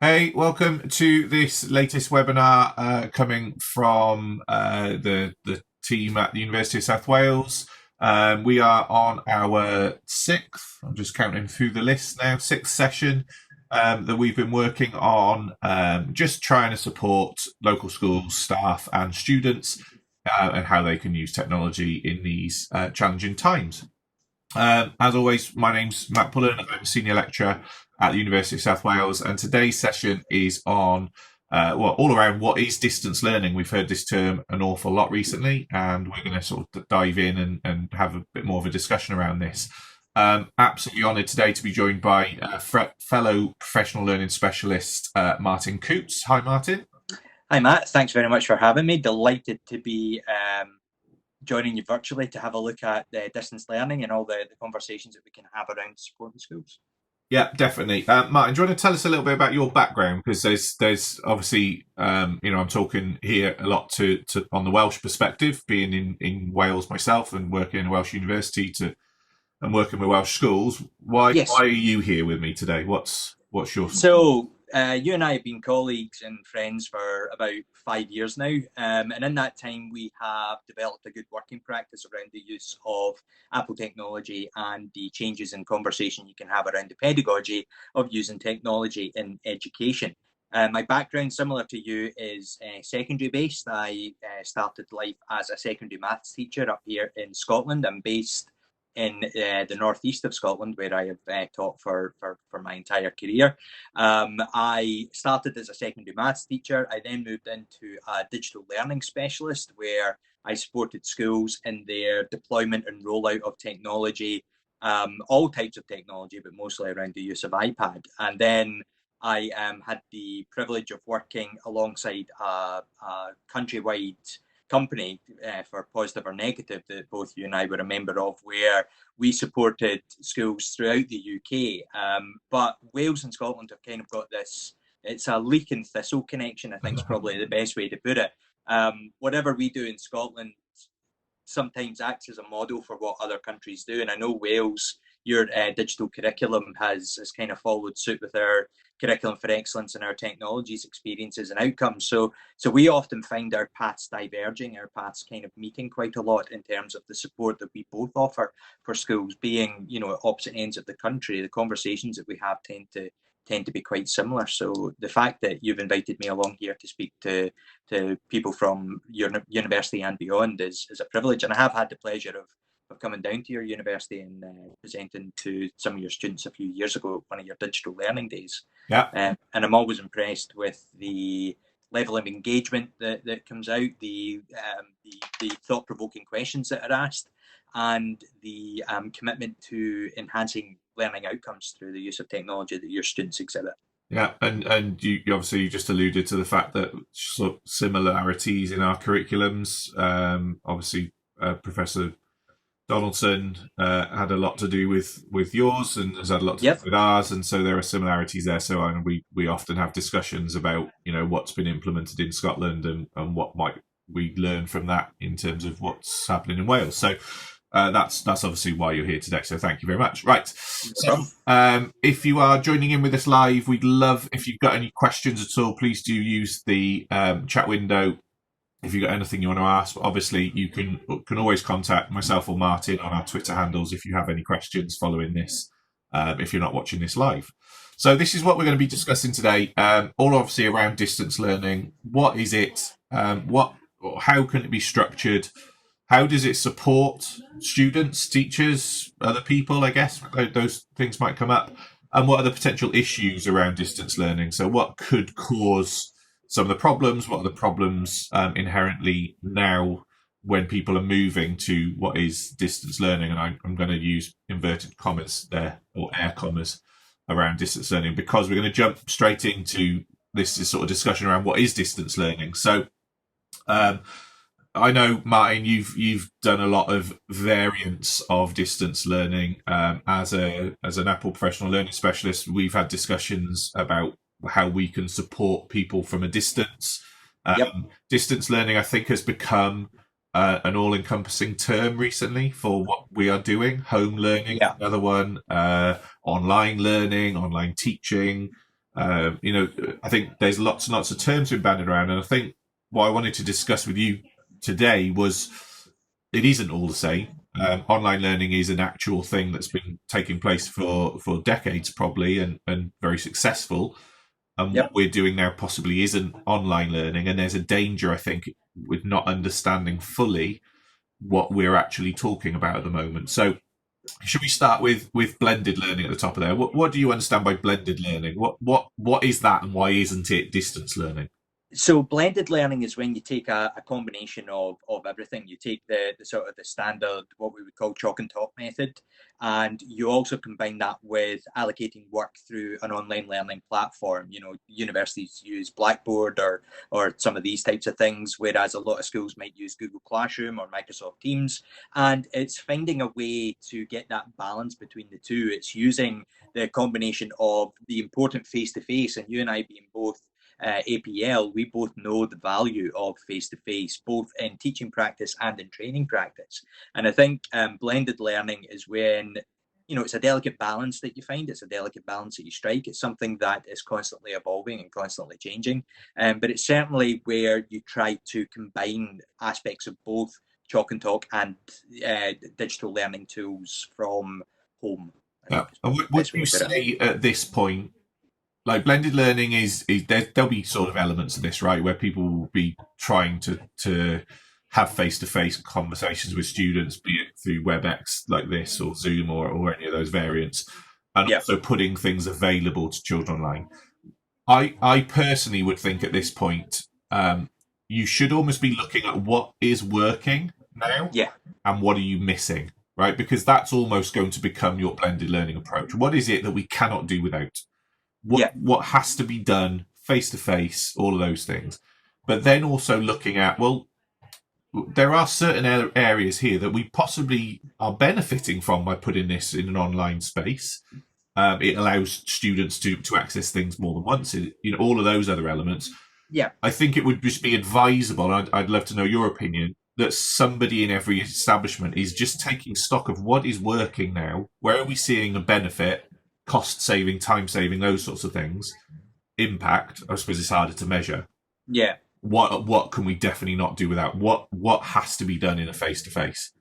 Hey, welcome to this latest webinar coming from the team at the University of South Wales. We are on our sixth, I'm just counting through the list now, sixth session that we've been working on, just trying to support local schools, staff and students and how they can use technology in these challenging times. As always, my name's Matt Pullen. I'm a senior lecturer at the University of South Wales, and today's session is on all around what is distance learning. We've heard this term an awful lot recently, and we're going to sort of dive in and have a bit more of a discussion around this. Absolutely honoured today to be joined by fellow professional learning specialist Martin Coutts. Hi, Martin. Hi, Matt. Thanks very much for having me. Delighted to be joining you virtually to have a look at distance learning and all the conversations that we can have around supporting schools. Yeah, definitely. Martin, do you want to tell us a little bit about your background? Because there's obviously, I'm talking here a lot to on the Welsh perspective, being in Wales myself and working in a Welsh university and working with Welsh schools. Why Yes. are you here with me today? What's your So you and I have been colleagues and friends for about 5 years now, and in that time we have developed a good working practice around the use of Apple technology and the changes in conversation you can have around the pedagogy of using technology in education. My background, similar to you, is secondary based. I started life as a secondary maths teacher up here in Scotland. I'm based in the northeast of Scotland, where I have taught for my entire career. I started as a secondary maths teacher. I then moved into a digital learning specialist, where I supported schools in their deployment and rollout of technology, all types of technology, but mostly around the use of iPad. And then I had the privilege of working alongside a countrywide company for Positive or Negative that both you and I were a member of, where we supported schools throughout the UK. But Wales and Scotland have kind of got this, it's a leek and thistle connection, I think is probably the best way to put it. Whatever we do in Scotland sometimes acts as a model for what other countries do. And I know Wales, your digital curriculum has kind of followed suit with our curriculum for excellence and our technologies, experiences and outcomes. So we often find our paths diverging, our paths kind of meeting quite a lot in terms of the support that we both offer for schools, being, you know, at opposite ends of the country. The conversations that we have tend to be quite similar. So the fact that you've invited me along here to speak to people from your university and beyond is a privilege. And I have had the pleasure of coming down to your university and presenting to some of your students a few years ago at one of your digital learning days. yeah? And I'm always impressed with the level of engagement that comes out, the thought-provoking questions that are asked, and the commitment to enhancing learning outcomes through the use of technology that your students exhibit. Yeah, and you obviously you just alluded to the fact that sort of similarities in our curriculums. Obviously, Professor Donaldson had a lot to do with yours and has had a lot to do Yep. with ours, and so there are similarities there. So we often have discussions about what's been implemented in Scotland and what might we learn from that in terms of what's happening in Wales. So that's obviously why you're here today. So thank you very much. Right. So if you are joining in with us live, we'd love if you've got any questions at all. Please do use the chat window if you've got anything you want to ask. Obviously, you can always contact myself or Martin on our Twitter handles if you have any questions following this, if you're not watching this live. So this is what we're going to be discussing today, all obviously around distance learning. What is it? How can it be structured? How does it support students, teachers, other people, I guess? Those things might come up. And what are the potential issues around distance learning? So what could cause some of the problems? What are the problems inherently now when people are moving to what is distance learning? And I'm going to use inverted commas there, or air commas, around distance learning, because we're going to jump straight into this sort of discussion around what is distance learning. So I know, Martin, you've done a lot of variants of distance learning as an Apple professional learning specialist. We've had discussions about how we can support people from a distance. Yep. Distance learning, I think, has become an all-encompassing term recently for what we are doing. Home learning, Yeah. another one. Online learning, online teaching. I think there's lots and lots of terms been bandied around, and I think what I wanted to discuss with you today was it isn't all the same. Online learning is an actual thing that's been taking place for decades, probably, and very successful. And Yep. what we're doing now possibly isn't online learning, and there's a danger, I think, with not understanding fully what we're actually talking about at the moment. So, should we start with blended learning at the top of there? What do you understand by blended learning? What is that, and why isn't it distance learning? So blended learning is when you take a combination of everything. You take the sort of the standard, what we would call chalk and talk method, and you also combine that with allocating work through an online learning platform. Universities use Blackboard or some of these types of things, whereas a lot of schools might use Google Classroom or Microsoft Teams. And it's finding a way to get that balance between the two. It's using the combination of the important face-to-face, and you and I being both APL, we both know the value of face-to-face, both in teaching practice and in training practice. And I think blended learning is when, it's a delicate balance that you find. It's a delicate balance that you strike. It's something that is constantly evolving and constantly changing. But it's certainly where you try to combine aspects of both chalk and talk and digital learning tools from home. Yeah. And would you say at this point, like blended learning is there'll be sort of elements of this, right, where people will be trying to have face-to-face conversations with students, be it through WebEx like this or Zoom or any of those variants, and also putting things available to children online. I personally would think at this point, you should almost be looking at what is working now and what are you missing, right? Because that's almost going to become your blended learning approach. What is it that we cannot do without? What has to be done face to face, all of those things. But then also looking at, well, there are certain areas here that we possibly are benefiting from by putting this in an online space. It allows students to access things more than once, all of those other elements. Yeah. I think it would just be advisable, and I'd love to know your opinion, that somebody in every establishment is just taking stock of what is working now. Where are we seeing a benefit? Cost saving, time saving, those sorts of things. Impact, I suppose it's harder to measure. Yeah. What can we definitely not do without? What has to be done in a face to face?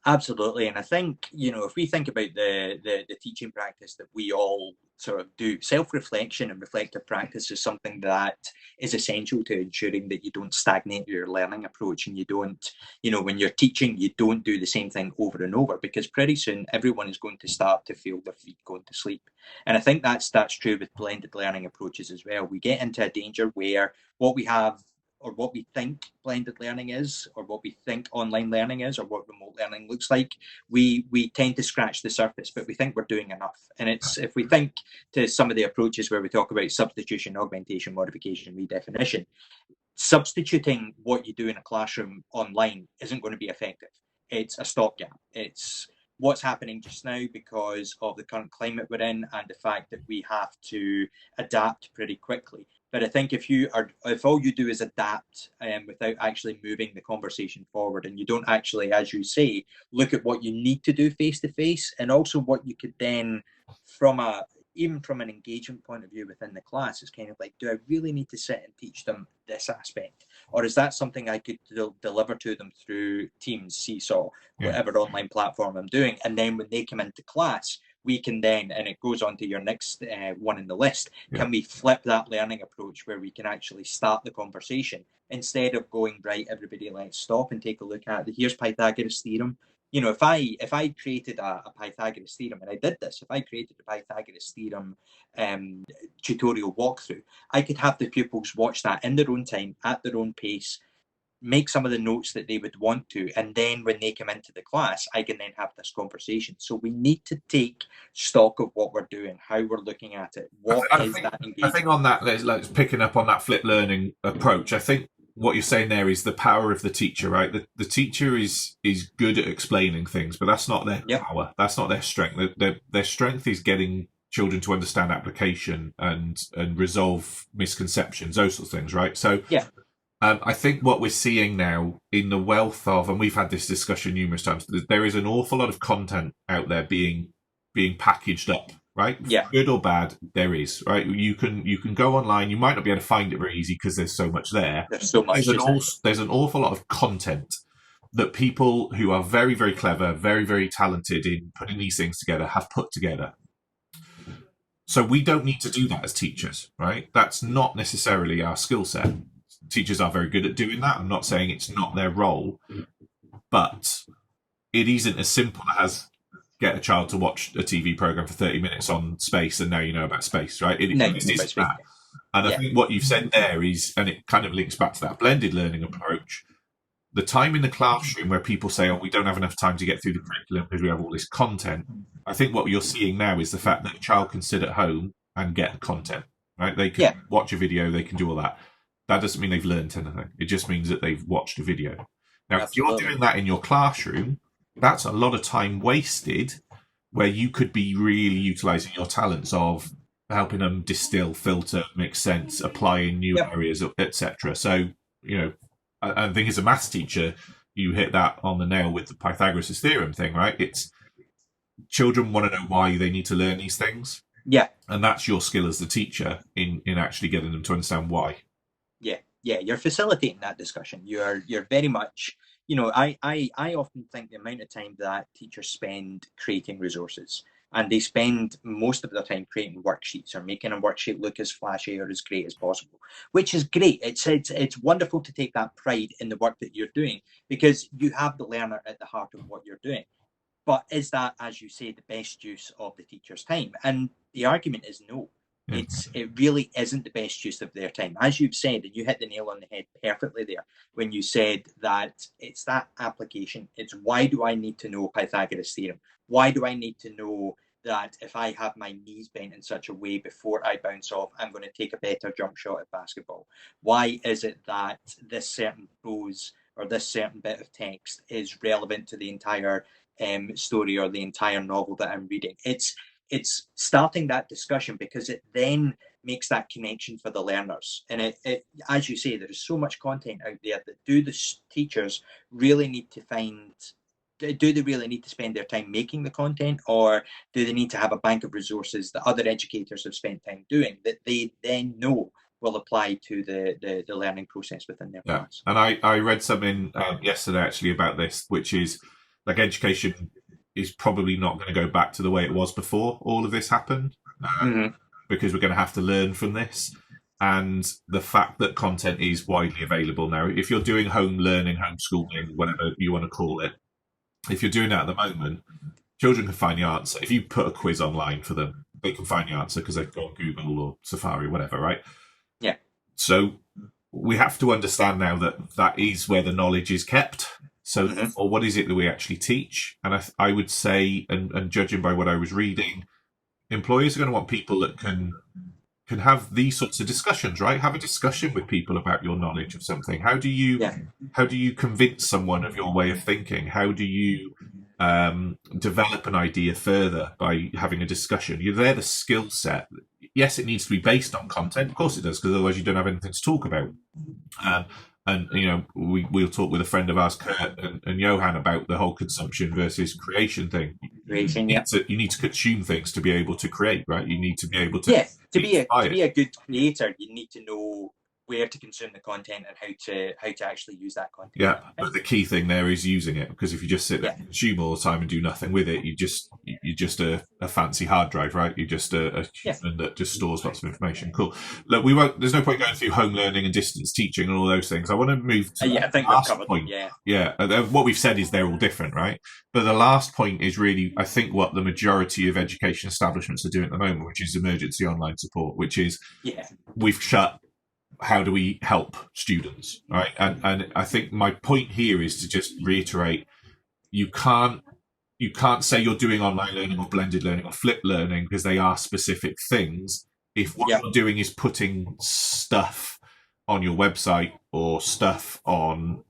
Absolutely. And I think, if we think about the teaching practice that we all sort of do, self-reflection and reflective practice is something that is essential to ensuring that you don't stagnate your learning approach, and you don't, when you're teaching, you don't do the same thing over and over, because pretty soon everyone is going to start to feel their feet going to sleep. And I think that's true with blended learning approaches as well. We get into a danger where what we have, or what we think blended learning is, or what we think online learning is, or what remote learning looks like, we tend to scratch the surface, but we think we're doing enough. And it's, if we think to some of the approaches where we talk about substitution, augmentation, modification, redefinition, substituting what you do in a classroom online isn't going to be effective. It's a stopgap. It's what's happening just now because of the current climate we're in and the fact that we have to adapt pretty quickly. But I think if all you do is adapt without actually moving the conversation forward, and you don't actually, as you say, look at what you need to do face to face, and also what you could then, even from an engagement point of view within the class, it's kind of like, do I really need to sit and teach them this aspect? Or is that something I could deliver to them through Teams, Seesaw, whatever online platform I'm doing? And then when they come into class, we can then, and it goes on to your next one in the list, can we flip that learning approach where we can actually start the conversation instead of going, right, everybody, let's stop and take a look at here's Pythagoras theorem. If I created a Pythagoras theorem, and I did this, if I created a Pythagoras theorem tutorial walkthrough, I could have the pupils watch that in their own time, at their own pace, make some of the notes that they would want to, and then when they come into the class, I can then have this conversation. So we need to take stock of what we're doing, how we're looking at it. That engagement? I think on that, let's picking up on that flip learning approach. I think what you're saying there is the power of the teacher, right? The teacher is good at explaining things, but that's not their power. That's not their strength. Their strength is getting children to understand application and resolve misconceptions, those sorts of things, right? So I think what we're seeing now in the wealth of, and we've had this discussion numerous times, there is an awful lot of content out there being packaged up right? Yeah. Good or bad, there is, right? You can go online. You might not be able to find it very easy because there's so much there. There's so much. There's an awful lot of content that people who are very, very clever, very, very talented in putting these things together have put together. So we don't need to do that as teachers, right? That's not necessarily our skill set. Teachers are very good at doing that. I'm not saying it's not their role, but it isn't as simple as get a child to watch a TV program for 30 minutes on space and now you know about space, right? It isn't that. And I think what you've said there is, and it kind of links back to that blended learning approach, the time in the classroom where people say, oh, we don't have enough time to get through the curriculum because we have all this content. I think what you're seeing now is the fact that a child can sit at home and get content, right? They can watch a video, they can do all that. That doesn't mean they've learned anything. It just means that they've watched a video. Now, if you're doing that in your classroom, that's a lot of time wasted where you could be really utilizing your talents of helping them distill, filter, make sense, apply in new areas, etc. So, you know, I think as a maths teacher, you hit that on the nail with the Pythagoras' theorem thing, right? It's children want to know why they need to learn these things. Yeah. And that's your skill as the teacher in actually getting them to understand why. Yeah, you're facilitating that discussion. You're very much, you know, I often think the amount of time that teachers spend creating resources, and they spend most of their time creating worksheets or making a worksheet look as flashy or as great as possible, which is great. It's wonderful to take that pride in the work that you're doing because you have the learner at the heart of what you're doing. But is that, as you say, the best use of the teacher's time? And the argument is no. It really isn't the best use of their time. As you've said, and you hit the nail on the head perfectly there when you said that it's that application. It's why do I need to know Pythagoras' theorem? Why do I need to know that if I have my knees bent in such a way before I bounce off, I'm going to take a better jump shot at basketball? Why is it that this certain prose or this certain bit of text is relevant to the entire story or the entire novel that I'm reading? It's starting that discussion because it then makes that connection for the learners. And it as you say, there is so much content out there that do the teachers really need to find, do they really need to spend their time making the content, or do they need to have a bank of resources that other educators have spent time doing that they then know will apply to the learning process within their class? And I read something yesterday actually about this, which is like education is probably not going to go back to the way it was before all of this happened, because we're going to have to learn from this. And the fact that content is widely available now, if you're doing home learning, homeschooling, whatever you want to call it, if you're doing that at the moment, children can find the answer. If you put a quiz online for them, they can find the answer because they've got Google or Safari, whatever, right? Yeah. So we have to understand now that that is where the knowledge is kept. So, or what is it that we actually teach? And I would say, and judging by what I was reading, employers are going to want people that can have these sorts of discussions, right? Have a discussion with people about your knowledge of something. How do you convince someone of your way of thinking? How do you develop an idea further by having a discussion? You're there, the skill set. Yes, it needs to be based on content. Of course it does, because otherwise you don't have anything to talk about. And, you know, we'll talk with a friend of ours, Kurt and Johan, about the whole consumption versus creation thing. You need to consume things to be able to create, right? You need to be able to... To be a good creator, you need to know where to consume the content and how to actually use that content. Yeah, but the key thing there is using it, because if you just sit there and consume all the time and do nothing with it, you're just a fancy hard drive, right? You're just a human that just stores lots of information. Cool. Look, there's no point going through home learning and distance teaching and all those things. I want to move to I think we've covered point. Yeah. What we've said is they're all different, right? But the last point is really, I think, what the majority of education establishments are doing at the moment, which is emergency online support, which is we've shut. How do we help students, right? And I think my point here is to just reiterate: you can't say you're doing online learning or blended learning or flipped learning because they are specific things. If what you're doing is putting stuff on your website or stuff on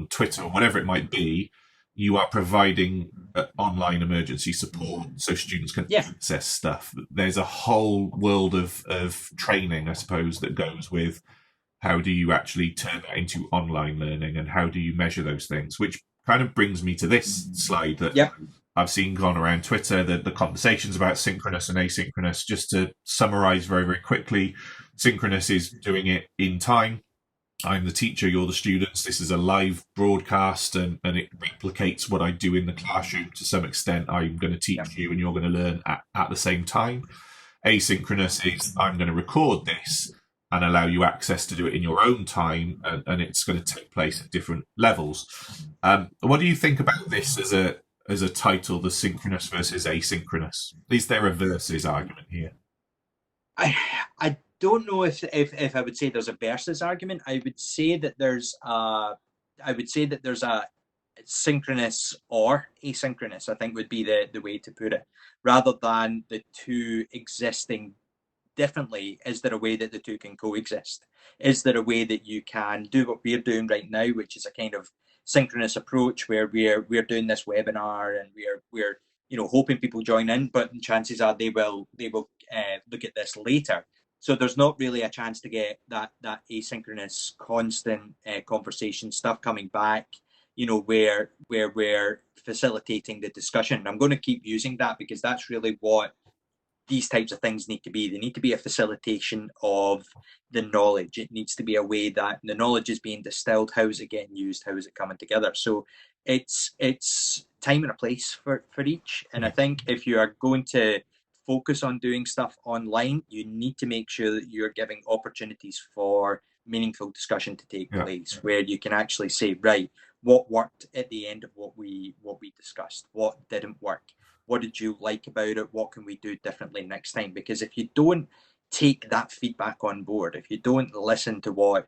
Twitter or whatever it might be, you are providing online emergency support so students can access stuff. There's a whole world of training, I suppose, that goes with how do you actually turn that into online learning and how do you measure those things, which kind of brings me to this slide that I've seen gone around Twitter, the conversations about synchronous and asynchronous. Just to summarize very, very quickly, synchronous is doing it in time. I'm the teacher, you're the students. This is a live broadcast, and it replicates what I do in the classroom to some extent. I'm going to teach you and you're going to learn at the same time. Asynchronous is I'm going to record this and allow you access to do it in your own time, and it's going to take place at different levels. What do you think about this as a title, the synchronous versus asynchronous? Is there a versus argument here? I don't know if I would say there's a versus argument. I would say that there's a synchronous or asynchronous, I think would be the way to put it, rather than the two existing differently. Is there a way that the two can coexist? Is there a way that you can do what we're doing right now, which is a kind of synchronous approach where we're doing this webinar and we're hoping people join in, but chances are they will look at this later. So there's not really a chance to get that asynchronous constant conversation stuff coming back, where we're facilitating the discussion. I'm going to keep using that because that's really what these types of things need to be. They need to be a facilitation of the knowledge. It needs to be a way that the knowledge is being distilled. How is it getting used? How is it coming together? So it's time and a place for each. And I think if you are going to focus on doing stuff online, you need to make sure that you're giving opportunities for meaningful discussion to take place, where you can actually say, right, what worked at the end of what we discussed? What didn't work? What did you like about it? What can we do differently next time? Because if you don't take that feedback on board, if you don't listen to what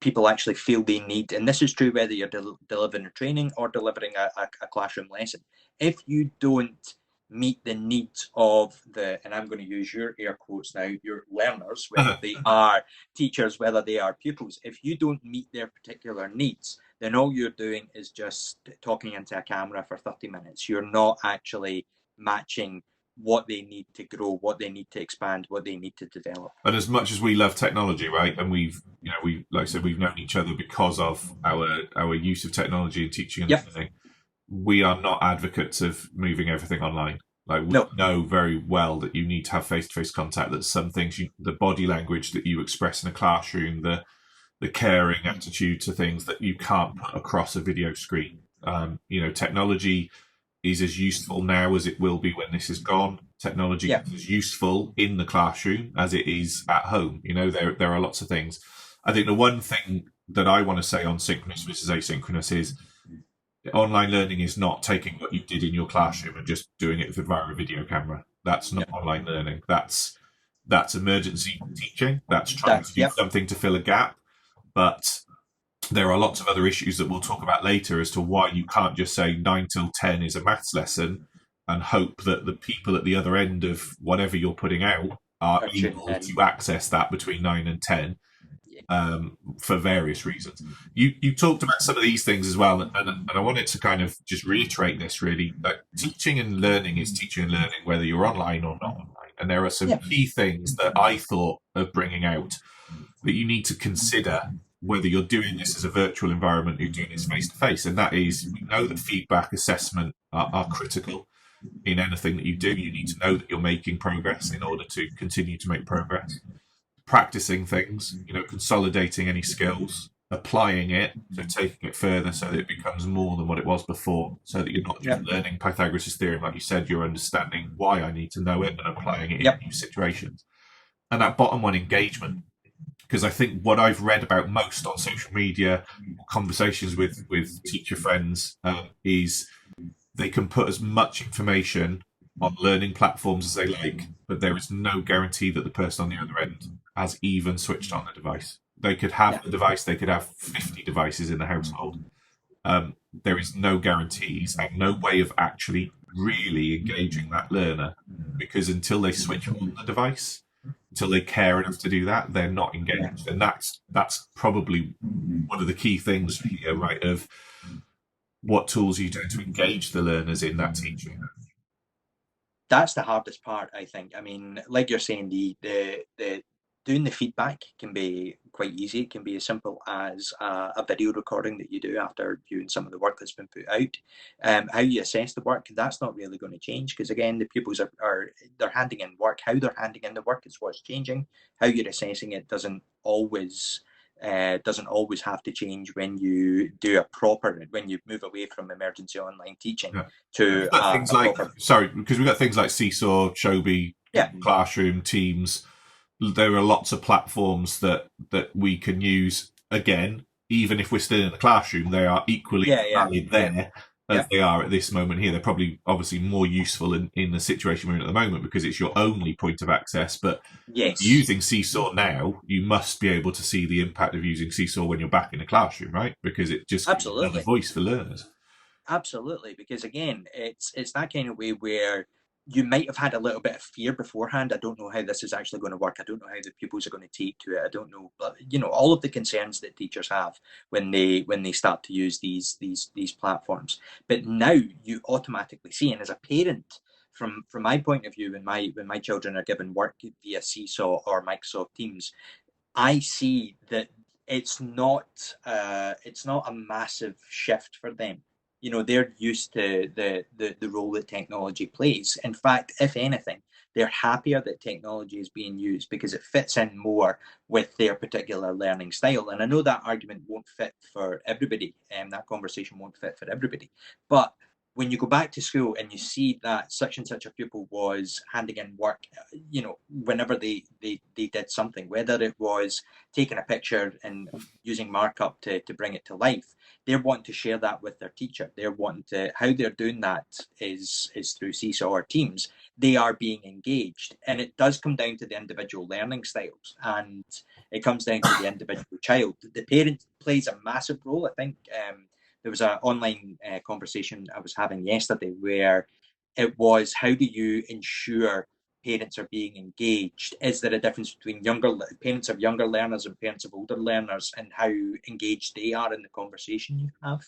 people actually feel they need, and this is true whether you're delivering a training or delivering a classroom lesson, if you don't meet the needs of and I'm going to use your air quotes now, your learners, whether they are teachers, whether they are pupils, if you don't meet their particular needs, then all you're doing is just talking into a camera for 30 minutes. You're not actually matching what they need to grow, what they need to expand, what they need to develop. And as much as we love technology, right, and we like I said, we've known each other because of our use of technology in teaching and learning. We are not advocates of moving everything online. Like we know very well that you need to have face-to-face contact. That some things, the body language that you express in a classroom, the caring attitude to things that you can't put across a video screen. Technology is as useful now as it will be when this is gone. Technology is as useful in the classroom as it is at home. There are lots of things. I think the one thing that I want to say on synchronous versus asynchronous is online learning is not taking what you did in your classroom and just doing it via a video camera. That's not online learning. That's emergency teaching. That's trying to do something to fill a gap. But there are lots of other issues that we'll talk about later as to why you can't just say 9 till 10 is a maths lesson and hope that the people at the other end of whatever you're putting out are able to access that between 9 and 10 for various reasons. You talked about some of these things as well, and I wanted to kind of just reiterate this really, that teaching and learning is teaching and learning whether you're online or not online. And there are some key things that I thought of bringing out that you need to consider whether you're doing this as a virtual environment or you're doing this face-to-face. And that is, we know that feedback, assessment are critical in anything that you do. You need to know that you're making progress in order to continue to make progress. Practicing things, consolidating any skills, applying it, so taking it further so that it becomes more than what it was before, so that you're not just learning Pythagoras' theorem, like you said, you're understanding why I need to know it and applying it in new situations. And that bottom one, engagement. Because I think what I've read about most on social media, conversations with teacher friends, is they can put as much information on learning platforms as they like, but there is no guarantee that the person on the other end has even switched on the device. They could have the device, they could have 50 devices in the household. There is no guarantees and no way of actually really engaging that learner, because until they switch on the device, until they care enough to do that, they're not engaged. And that's probably one of the key things here, right, of what tools are you doing to engage the learners in that teaching. That's the hardest part, I think. I mean, like you're saying, the doing the feedback can be quite easy. It can be as simple as a video recording that you do after viewing some of the work that's been put out. How you assess the work, that's not really going to change, because again, the pupils they're handing in work. How they're handing in the work is what's changing. How you're assessing it doesn't always have to change when you do when you move away from emergency online teaching to things like because we've got things like Seesaw, Shobi, Classroom, Teams. There are lots of platforms that we can use. Again, even if we're still in the classroom, they are equally valid there as they are at this moment here. They're probably obviously more useful in the situation we're in at the moment because it's your only point of access. But using Seesaw now, you must be able to see the impact of using Seesaw when you're back in the classroom, right? Because it just gives another voice for learners. Absolutely, because again, it's that kind of way where you might have had a little bit of fear beforehand. I don't know how this is actually going to work. I don't know how the pupils are going to take to it. I don't know, but all of the concerns that teachers have when they start to use these platforms. But now you automatically see, and as a parent, from my point of view, when my children are given work via Seesaw or Microsoft Teams, I see that it's not a massive shift for them. They're used to the role that technology plays. In fact, if anything, they're happier that technology is being used because it fits in more with their particular learning style. And I know that argument won't fit for everybody, and that conversation won't fit for everybody. But when you go back to school and you see that such and such a pupil was handing in work, whenever they did something, whether it was taking a picture and using markup to bring it to life, they're wanting to share that with their teacher. They're wanting to, how they're doing that is through Seesaw or Teams. They are being engaged. And it does come down to the individual learning styles, and it comes down to the individual child. The parent plays a massive role. I think there was an online conversation I was having yesterday where it was, how do you ensure parents are being engaged? Is there a difference between parents of younger learners and parents of older learners, and how engaged they are in the conversation you have,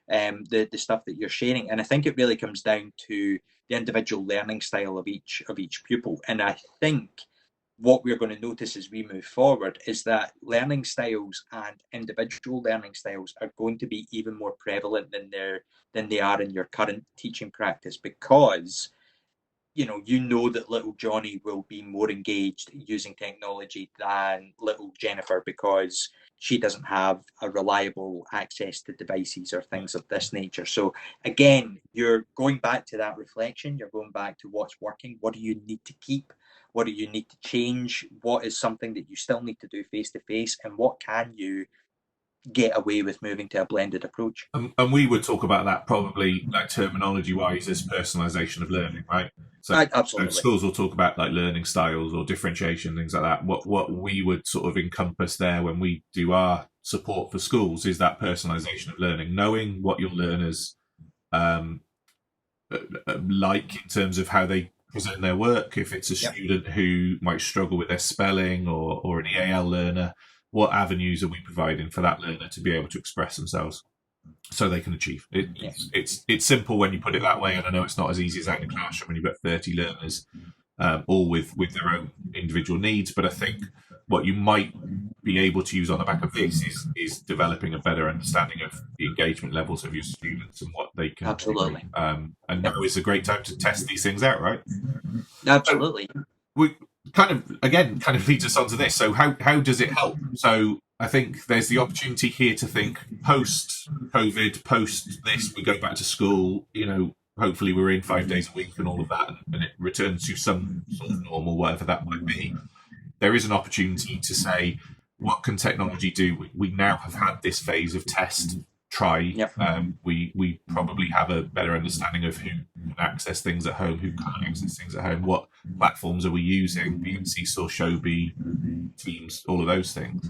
the stuff that you're sharing? And I think it really comes down to the individual learning style of each pupil. And I think what we're going to notice as we move forward is that learning styles and individual learning styles are going to be even more prevalent than they are in your current teaching practice, because that little Johnny will be more engaged using technology than little Jennifer, because she doesn't have a reliable access to devices or things of this nature. So again, you're going back to that reflection. You're going back to what's working. What do you need to keep? What do you need to change? What is something that you still need to do face-to-face? And what can you get away with moving to a blended approach? And we would talk about that probably, like, terminology-wise, as personalisation of learning, right? So, absolutely. So schools will talk about like learning styles or differentiation, things like that. What we would sort of encompass there when we do our support for schools is that personalisation of learning, knowing what your learners like in terms of how they present their work. If it's a student who might struggle with their spelling, or an EAL learner, what avenues are we providing for that learner to be able to express themselves so they can achieve? It's simple when you put it that way, and I know it's not as easy as that in a classroom when you've got 30 learners, all with their own individual needs. But I think what you might be able to use on the back of this is developing a better understanding of the engagement levels of your students and what they can do. And now is a great time to test these things out, right? Absolutely. So we kind of leads us on to this. So how does it help? So I think there's the opportunity here to think post-COVID, post this, we go back to school, hopefully we're in 5 days a week and all of that, and it returns to some sort of normal, whatever that might be. There is an opportunity to say, what can technology do? We now have had this phase of test, try. Yep. We probably have a better understanding of who can access things at home, who can't access things at home, what platforms are we using, Seesaw, Shobi, Teams, all of those things.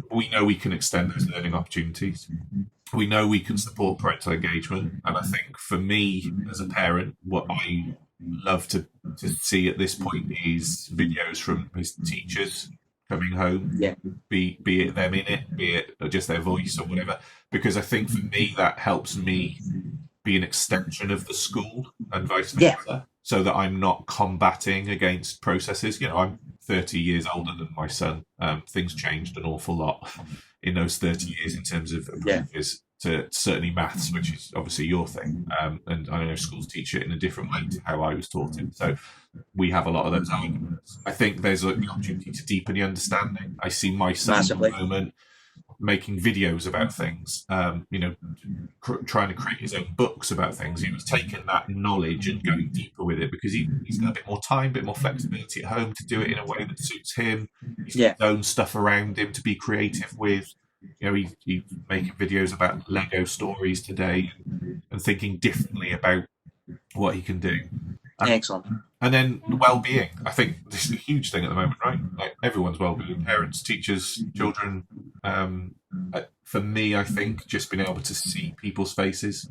We know we can extend those learning opportunities. We know we can support parental engagement. And I think for me as a parent, what I love to see at this point is videos from his teachers coming home, be it them in it, be it just their voice or whatever, because I think for me that helps me be an extension of the school and vice versa, so that I'm not combating against processes. I'm 30 years older than my son. Things changed an awful lot in those 30 years in terms of approaches to certainly maths, which is obviously your thing. And I know schools teach it in a different way to how I was taught it. So we have a lot of those arguments. I think there's the opportunity to deepen the understanding. I see my son Massively. at the moment making videos about things, trying to create his own books about things. He was taking that knowledge and going deeper with it because he's got a bit more time, a bit more flexibility at home to do it in a way that suits him. He's got his own stuff around him to be creative with. He's making videos about Lego stories today and thinking differently about what he can do. Excellent. And then well-being. I think this is a huge thing at the moment, right? Like everyone's well-being, parents, teachers, children. For me, I think just being able to see people's faces.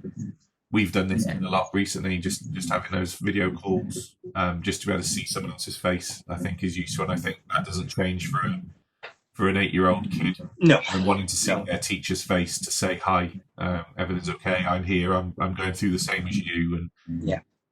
We've done this a lot recently, just having those video calls, just to be able to see someone else's face, I think is useful. And I think that doesn't change for an 8-year-old kid. No. And wanting to see their teacher's face to say, hi, everything's okay, I'm here, I'm going through the same as you. And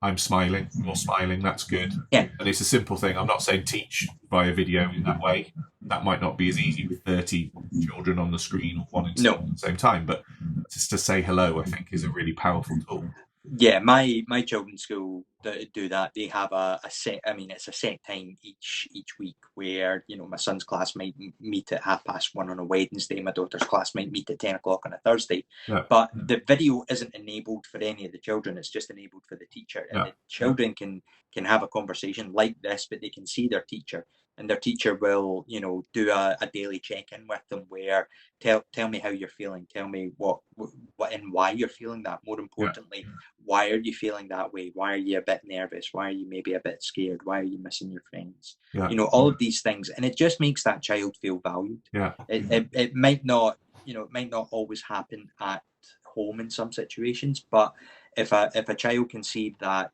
I'm smiling, you're smiling, that's good. Yeah. And it's a simple thing. I'm not saying teach via video in that way. That might not be as easy with 30 children on the screen or wanting to at the same time, but just to say hello, I think, is a really powerful tool. Yeah, my children's school do that. They have a set. I mean, it's a set time each week where my son's class might meet at 1:30 on a Wednesday. My daughter's class might meet at 10 o'clock on a Thursday. Yeah. But the video isn't enabled for any of the children. It's just enabled for the teacher, and the children can have a conversation like this, but they can see their teacher. And their teacher will, do a daily check-in with them where tell me how you're feeling. Tell me what and why you're feeling that. More importantly, why are you feeling that way? Why are you a bit nervous? Why are you maybe a bit scared? Why are you missing your friends? Yeah. All of these things. And it just makes that child feel valued. Yeah. It might not, it might not always happen at home in some situations, but if a child can see that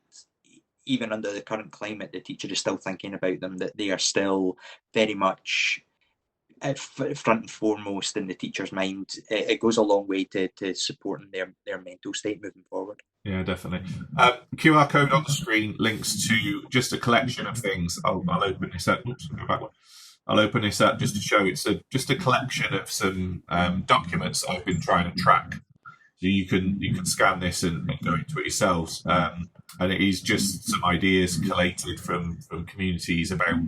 even under the current climate, the teacher is still thinking about them, that they are still very much front and foremost in the teacher's mind, it goes a long way to supporting their mental state moving forward. Yeah, definitely. QR code on the screen links to just a collection of things. I'll open this up. Oops, I'll go back one. I'll open this up just to show it's just a collection of some documents I've been trying to track. So you can scan this and go into it yourselves. And it is just some ideas collated from communities about,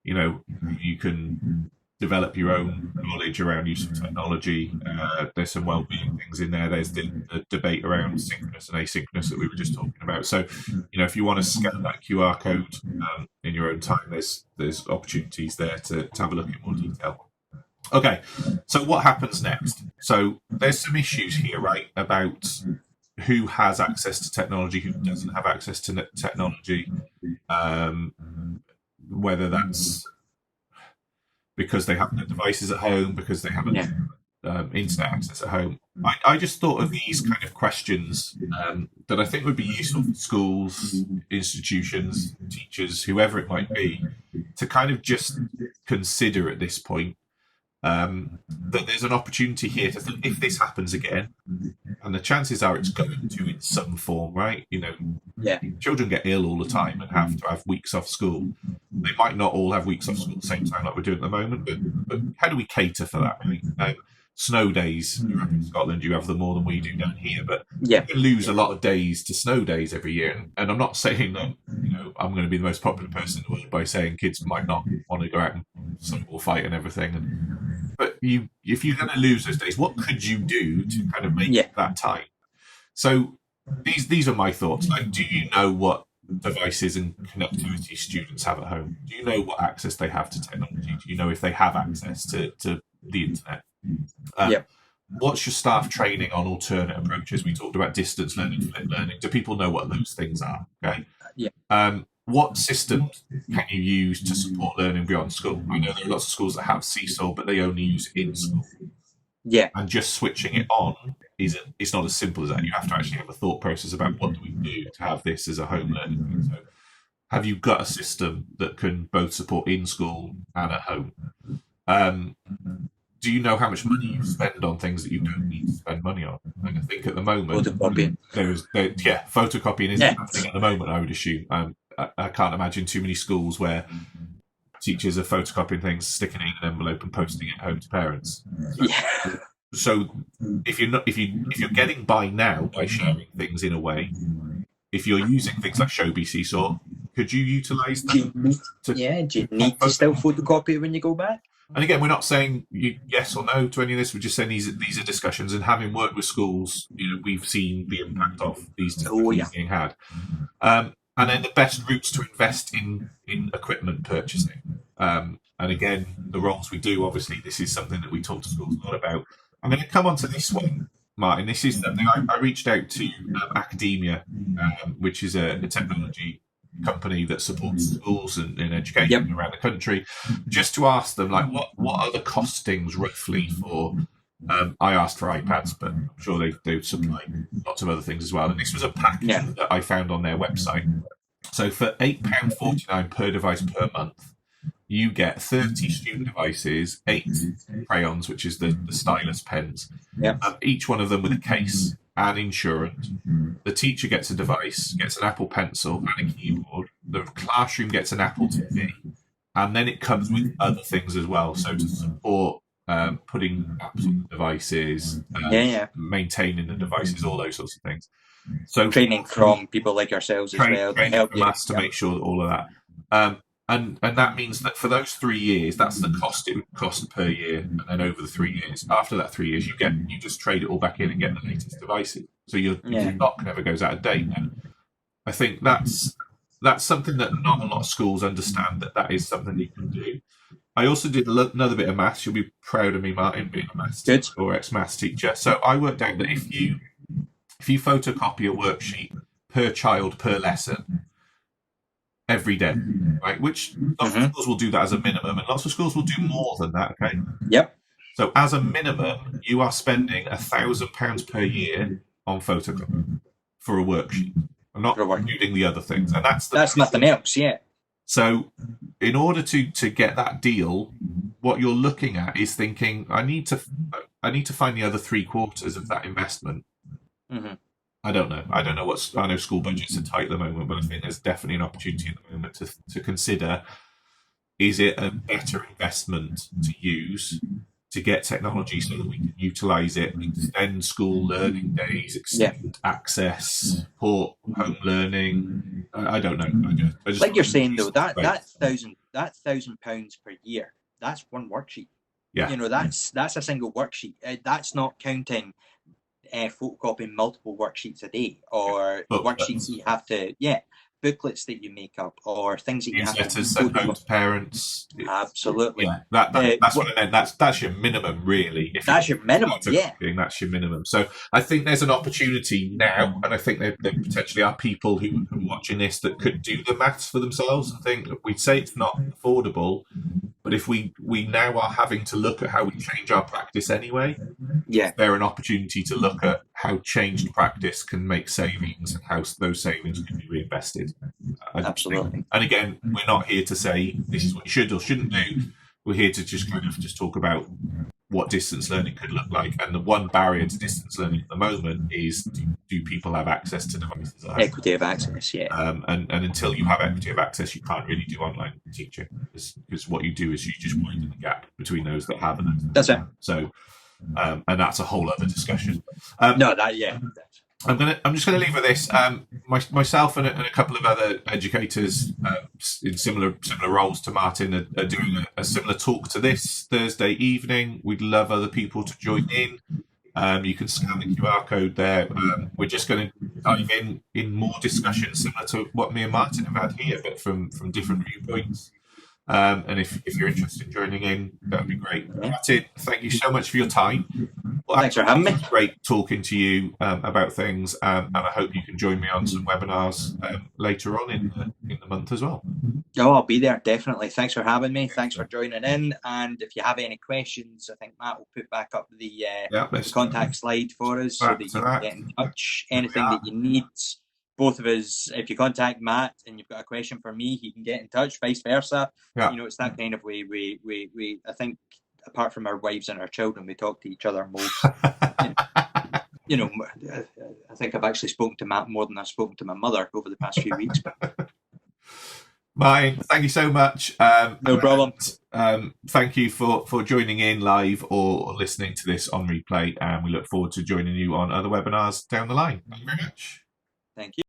you can develop your own knowledge around use of technology. There's some well-being things in there. There's the debate around synchronous and asynchronous that we were just talking about. So, if you want to scan that QR code in your own time, there's opportunities there to have a look in more detail. Okay, so what happens next? So there's some issues here, right, about who has access to technology, who doesn't have access to technology, whether that's because they have no devices at home, because they haven't internet access at home. I just thought of these kind of questions that I think would be useful for schools, institutions, teachers, whoever it might be, to kind of just consider at this point. That there's an opportunity here to think, if this happens again, and the chances are it's going to in some form, right? Children get ill all the time and have to have weeks off school. They might not all have weeks off school at the same time like we're doing at the moment, but how do we cater for that, right? Snow days, you're up in Scotland, you have them more than we do down here, but you can lose a lot of days to snow days every year. And I'm not saying that, I'm going to be the most popular person in the world by saying kids might not want to go out and snowball fight and everything. But if you're going to lose those days, what could you do to kind of make that time? So these are my thoughts. Like, do you know what devices and connectivity students have at home? Do you know what access they have to technology? Do you know if they have access to the internet? What's your staff training on alternate approaches? We talked about distance learning, flipped learning. Do people know what those things are? Okay. What systems can you use to support learning beyond school? I know there are lots of schools that have Seesaw, but they only use it in school. Yeah. And just switching it on it's not as simple as that. You have to actually have a thought process about what do we do to have this as a home learning thing. So have you got a system that can both support in school and at home? Do you know how much money you spend on things that you don't need to spend money on? And I think at the moment, photocopying isn't happening at the moment, I would assume. I can't imagine too many schools where teachers are photocopying things, sticking it in an envelope, and posting it home to parents. Yeah. So if you're getting by now by sharing things in a way, if you're using things like Showbie Seesaw, could you utilise that? Do you need to still photocopy it when you go back? And again, we're not saying yes or no to any of this. We're just saying these are discussions. And having worked with schools, we've seen the impact of these technologies being had. And then the best routes to invest in equipment purchasing. And again, the roles we do, obviously, this is something that we talk to schools a lot about. I'm going to come on to this one, Martin. This is something I reached out to academia, which is a technology company that supports schools and education around the country, just to ask them, like, what are the costings roughly for... I asked for iPads, but I'm sure they supply lots of other things as well. And this was a package that I found on their website. So for £8.49 per device per month, you get 30 student devices, 8 crayons, which is the stylus pens, each one of them with a case and insurance. The teacher gets a device, gets an Apple Pencil and a keyboard. The classroom gets an Apple TV, and then it comes with other things as well. So to support putting apps on the devices, maintaining the devices, all those sorts of things. So training from people like yourselves as well to help from us to make sure that all of that. And that means that for those 3 years, that's the cost it would cost per year, and then over the 3 years, after that 3 years, you just trade it all back in and get the latest devices. So your stock never goes out of date. And I think that's something that not a lot of schools understand, that is something you can do. I also did another bit of maths. You'll be proud of me, Martin, being a maths teacher or ex-maths teacher. So I worked out that if you photocopy a worksheet per child per lesson every day, right? Which lots of schools will do that as a minimum, and lots of schools will do more than that. Okay. Yep. So as a minimum, you are spending £1,000 per year on photocopy for a worksheet. I'm not including the other things, and that's nothing else. Yeah. So in order to get that deal, what you're looking at is thinking, I need to find the other 3/4 of that investment. I don't know. I know school budgets are tight at the moment, but I think there's definitely an opportunity at the moment to consider, is it a better investment to use to get technology so that we can utilise it, extend school learning days, extend access, support home learning? I don't know. I just like you're saying though, that £1,000 per year, that's one worksheet. Yeah. That's a single worksheet. That's not counting photocopying multiple worksheets a day, or worksheets that you have to, booklets that you make up, or things that you have to send home to parents. Absolutely. Yeah, that's what I meant. That's your minimum, really. That's your minimum, That's your minimum. So I think there's an opportunity now, and I think there potentially are people who are watching this that could do the maths for themselves and think, look, we'd say it's not affordable, but if we now are having to look at how we change our practice anyway, there's an opportunity to look at how changed practice can make savings and how those savings can be reinvested. Absolutely. And again, we're not here to say this is what you should or shouldn't do. We're here to just talk about what distance learning could look like. And the one barrier to distance learning at the moment is, do people have access to devices? Equity of access, and until you have equity of access, you can't really do online teaching, because what you do is you just widen the gap between those that have and that's it. So, and that's a whole other discussion. I'm just going to leave with this. Myself and a couple of other educators in similar roles to Martin are doing a similar talk to this Thursday evening. We'd love other people to join in. You can scan the QR code there. We're just going to dive in more discussion similar to what me and Martin have had here, but from different viewpoints. And if you're interested in joining in, that would be great. Martin, thank you so much for your time. Well, thanks for having me. It's great talking to you about things, and I hope you can join me on some webinars later on in the month as well. Oh, I'll be there, definitely. Thanks for having me. Thanks for joining in. And if you have any questions, I think Matt will put back up the contact slide for us so that you can get in touch. Anything that you need. Both of us, if you contact Matt and you've got a question for me, he can get in touch, vice versa. It's that kind of way we I think, apart from our wives and our children, we talk to each other most. I think I've actually spoken to Matt more than I've spoken to my mother over the past few weeks. Martin, thank you so much. No problem. Thank you for joining in live or listening to this on replay, and we look forward to joining you on other webinars down the line. Thank you very much. Thank you.